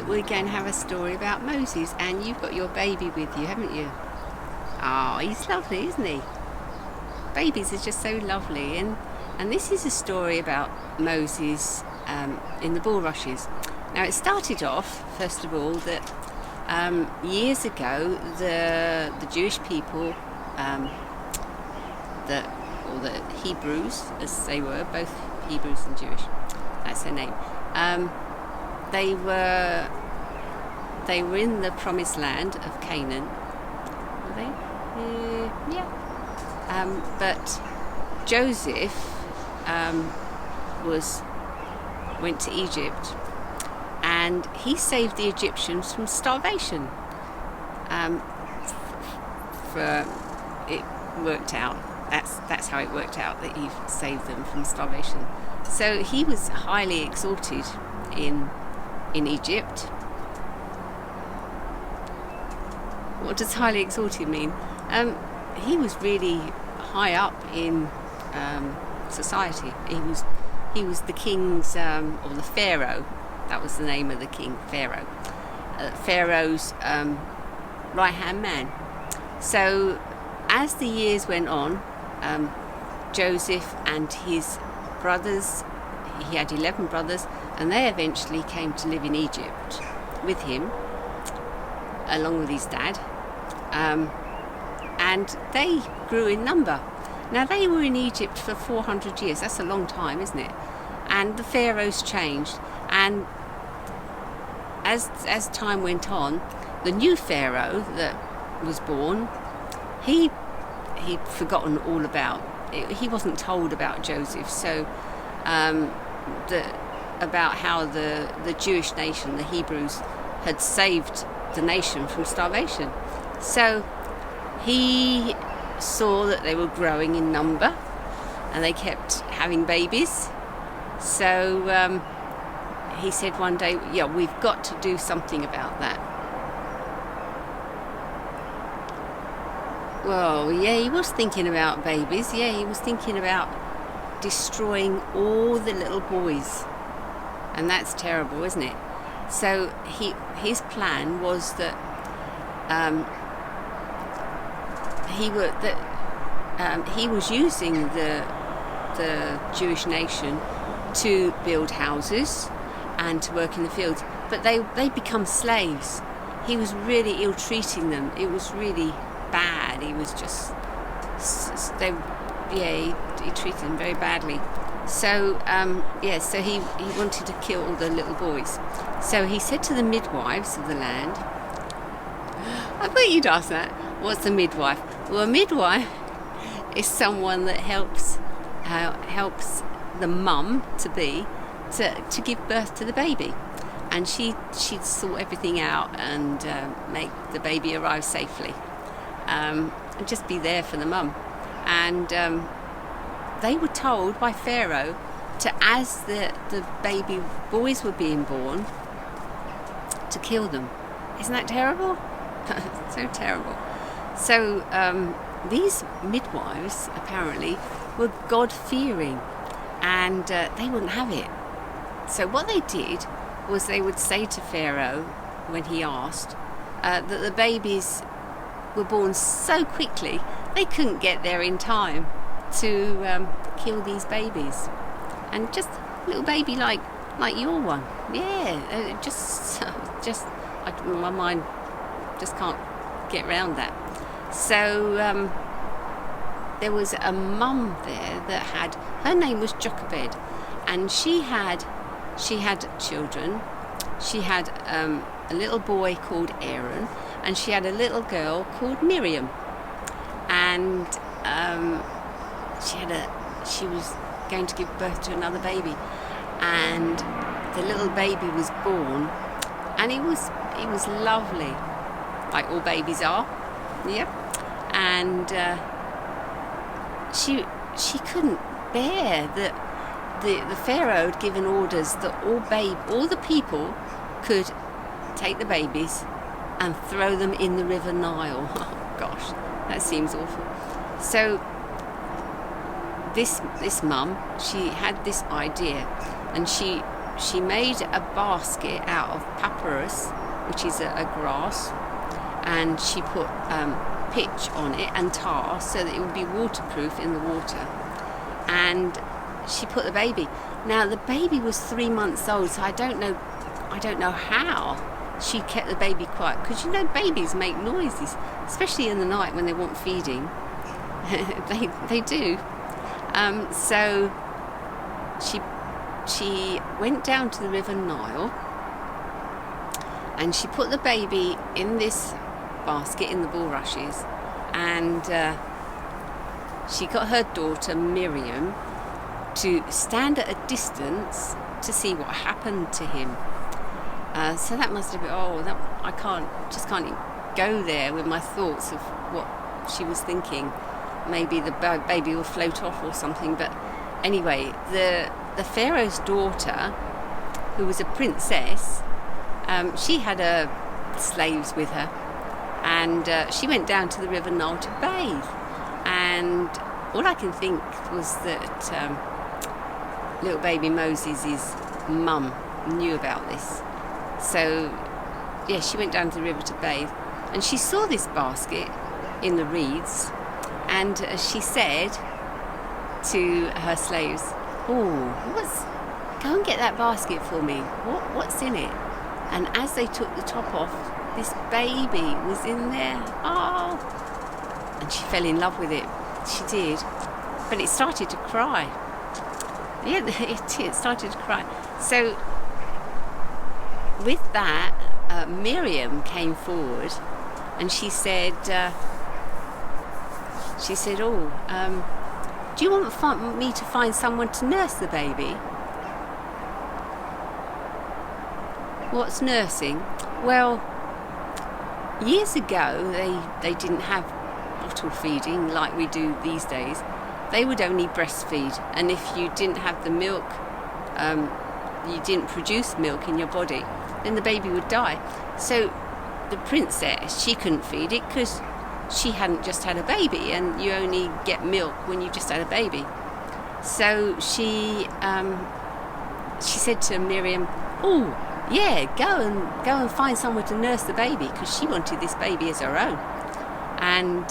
we're going to have a story about Moses, and you've got your baby with you, haven't you? Oh, he's lovely, isn't he? Babies are just so lovely, and this is a story about Moses in the bulrushes. Now, it started off, first of all, that years ago the Jewish people, the Hebrews, as they were, both Hebrews and Jewish, that's their name. They were in the promised land of Canaan. Were they? Yeah. But Joseph went to Egypt, and he saved the Egyptians from starvation. It worked out. That's how it worked out, that he saved them from starvation. So he was highly exalted in Egypt. What does highly exalted mean? He was really high up in society. He was the king's, or the pharaoh. That was the name of the king, Pharaoh. Pharaoh's right-hand man. So as the years went on, Joseph and his brothers, he had 11 brothers, and they eventually came to live in Egypt with him, along with his dad, and they grew in number. Now, they were in Egypt for 400 years. That's a long time, isn't it? And the pharaohs changed, and as time went on, the new pharaoh that was born, he'd forgotten all about it. He wasn't told about Joseph, so about how the Jewish nation, the Hebrews, had saved the nation from starvation. So he saw that they were growing in number, and they kept having babies. So he said one day, yeah, we've got to do something about that. Well, yeah, he was thinking about babies. Yeah, he was thinking about destroying all the little boys. And that's terrible, isn't it? So his plan was that he was using the Jewish nation to build houses and to work in the fields, but they become slaves. He was really ill-treating them. It was really bad. He was just he treated them very badly. So so he wanted to kill all the little boys. So he said to the midwives of the land, I bet you'd ask that, what's a midwife? Well, a midwife is someone that helps the mum to give birth to the baby, and she'd sort everything out and make the baby arrive safely, and just be there for the mum. And they were told by Pharaoh as the baby boys were being born, to kill them. Isn't that terrible? So terrible. So these midwives apparently were God-fearing, and they wouldn't have it. So what they did was they would say to Pharaoh, when he asked, that the babies were born so quickly they couldn't get there in time to kill these babies. And just a little baby like your one. Yeah, just my mind just can't get around that. So there was a mum there that her name was Jochebed, and she had children. She had a little boy called Aaron, and she had a little girl called Miriam. And she was going to give birth to another baby, and the little baby was born, and it was lovely, like all babies are. Yep. And she couldn't bear that the Pharaoh had given orders that all the people could take the babies and throw them in the River Nile. Oh gosh, that seems awful. So this mum, she had this idea, and she she made a basket out of papyrus, which is a grass, and she put pitch on it and tar so that it would be waterproof in the water. And she put the baby. Now the baby was 3 months old, so I don't know how she kept the baby quiet, because babies make noises, especially in the night when they want feeding. they do. So she went down to the River Nile, and she put the baby in this basket in the bulrushes, and she got her daughter Miriam to stand at a distance to see what happened to him. So that must have been, I can't even go there with my thoughts of what she was thinking. Maybe the baby will float off or something. But anyway, the Pharaoh's daughter, who was a princess, she had her slaves with her, and she went down to the River Nile to bathe. And all I can think was that little baby Moses' mum knew about this. So, yeah, she went down to the river to bathe, and she saw this basket in the reeds, and she said to her slaves, go and get that basket for me. What's in it? And as they took the top off, this baby was in there. Oh! And she fell in love with it. She did. But it started to cry. Yeah, it started to cry. So with that, Miriam came forward, and she said, do you want me to find someone to nurse the baby? What's nursing? Well, years ago they didn't have bottle feeding like we do these days. They would only breastfeed, and if you didn't have the milk, you didn't produce milk in your body, then the baby would die. So the princess, she couldn't feed it because she hadn't just had a baby, and you only get milk when you've just had a baby. So she said to Miriam, go and find someone to nurse the baby, because she wanted this baby as her own. And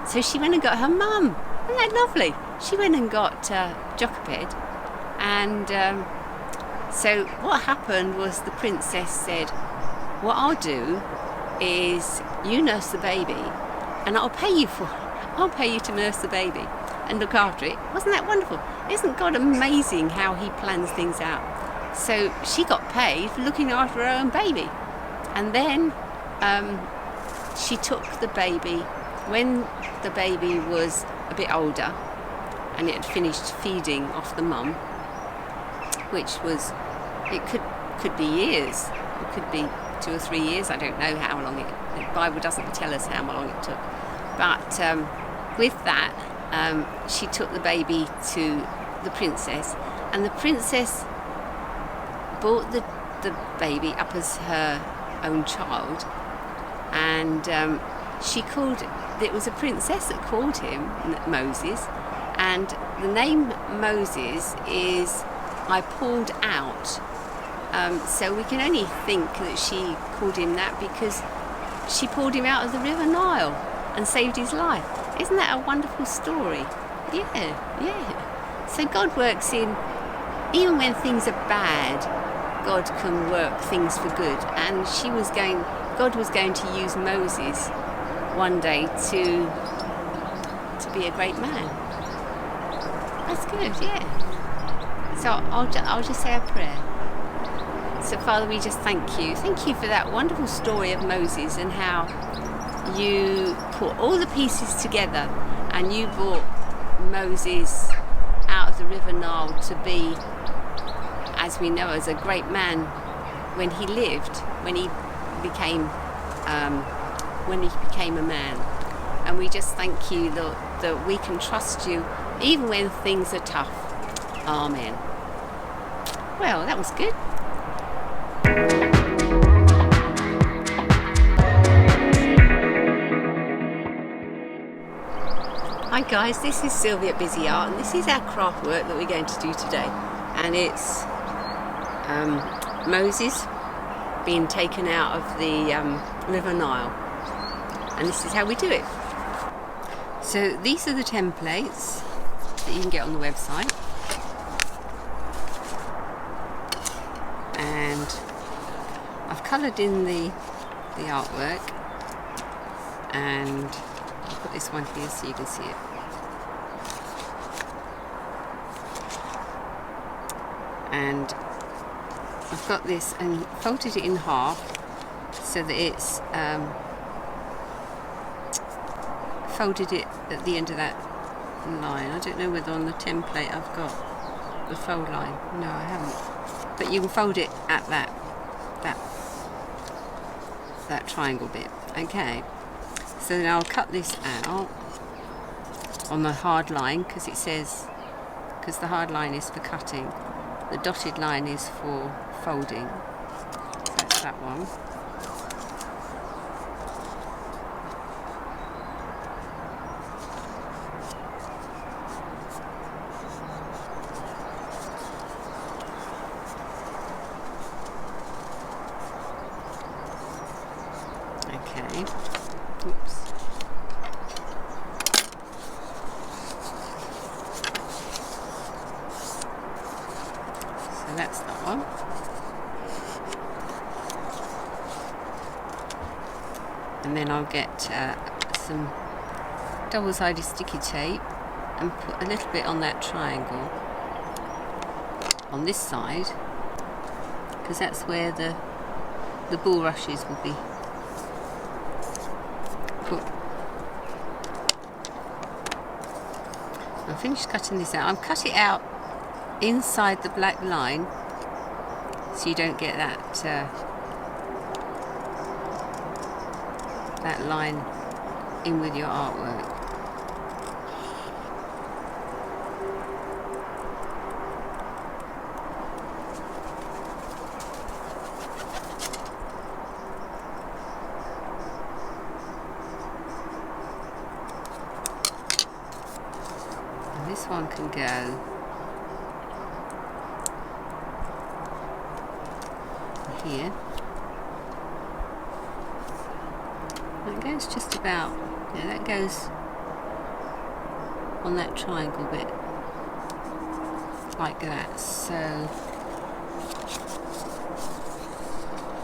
so she went and got her mum. Isn't that lovely? She went and got Jochebed, and so what happened was the princess said, what I'll do is you nurse the baby, and I'll pay you to nurse the baby and look after it. Wasn't that wonderful? Isn't God amazing how he plans things out? So she got paid for looking after her own baby. And then she took the baby when the baby was a bit older and it had finished feeding off the mum, which was, it could be years, it could be 2 or 3 years, I don't know how long the Bible doesn't tell us how long it took. But with that, she took the baby to the princess, and the princess brought the baby up as her own child, and it was a princess that called him Moses, and the name Moses is I pulled out. So we can only think that she called him that because she pulled him out of the River Nile and saved his life. Isn't that a wonderful story? Yeah. So God works in, even when things are bad, God can work things for good. And God was going to use Moses one day to be a great man. That's good, yeah. So I'll just say a prayer. So Father, we just thank you. Thank you for that wonderful story of Moses and how you put all the pieces together and you brought Moses out of the River Nile to be, as we know, as a great man when he lived, when he became a man. And we just thank you that we can trust you even when things are tough. Amen. Well, that was good. Hi guys, this is Sylvi at Busy Art, and this is our craft work that we're going to do today. and it's Moses being taken out of the River Nile, and this is how we do it. So these are the templates that you can get on the website, and I've coloured in the artwork, and I'll put this one here so you can see it. And I've got this and folded it in half so that it's folded it at the end of that line. I don't know whether on the template I've got the fold line. No, I haven't. But you can fold it at that triangle bit. Okay. So then I'll cut this out on the hard line, because it says, because the hard line is for cutting, the dotted line is for folding. So that's that one. Okay. Oops. So that's that one. And then I'll get some double-sided sticky tape and put a little bit on that triangle on this side, because that's where the bulrushes will be put. I've finished cutting this out. I've cut it out inside the black line so you don't get that that line in with your artwork. And this one can go here. That goes just about, yeah, that goes on that triangle bit like that, so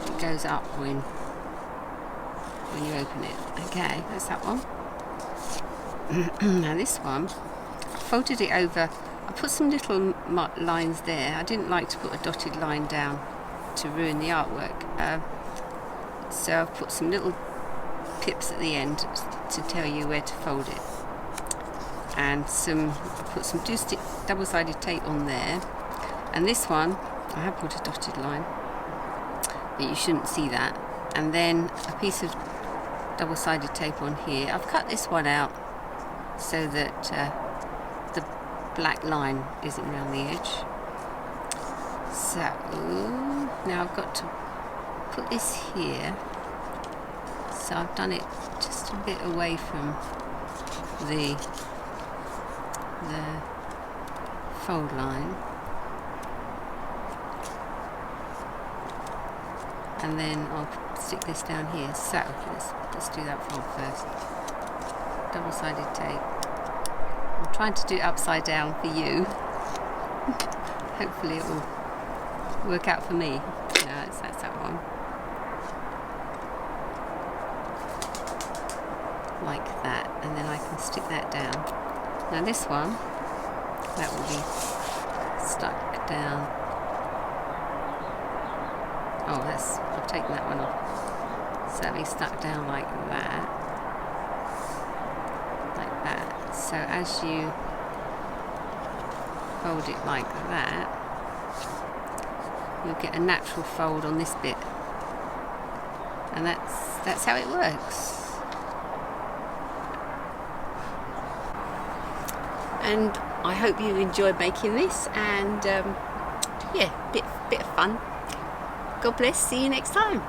it goes up when you open it. Okay, that's that one. Now this one, I folded it over. I put some little lines there. I didn't like to put a dotted line down to ruin the artwork, so I've put some little pips at the end to tell you where to fold it, and I put some double-sided tape on there. And this one I have put a dotted line, but you shouldn't see that. And then a piece of double-sided tape on here. I've cut this one out so that the black line isn't around the edge. So now I've got to put this here. So I've done it just a bit away from the fold line, and then I'll stick this down here. So let's do that fold first. Double-sided tape. I'm trying to do it upside down for you. Hopefully it will work out for me. Yeah, that's that one. Like that, and then I can stick that down. Now this one, that will be stuck down. Oh, I've taken that one off. So that'll be stuck down like that. Like that. So as you fold it like that, you'll get a natural fold on this bit. And that's how it works. And I hope you enjoyed making this, and yeah, bit of fun. God bless, see you next time.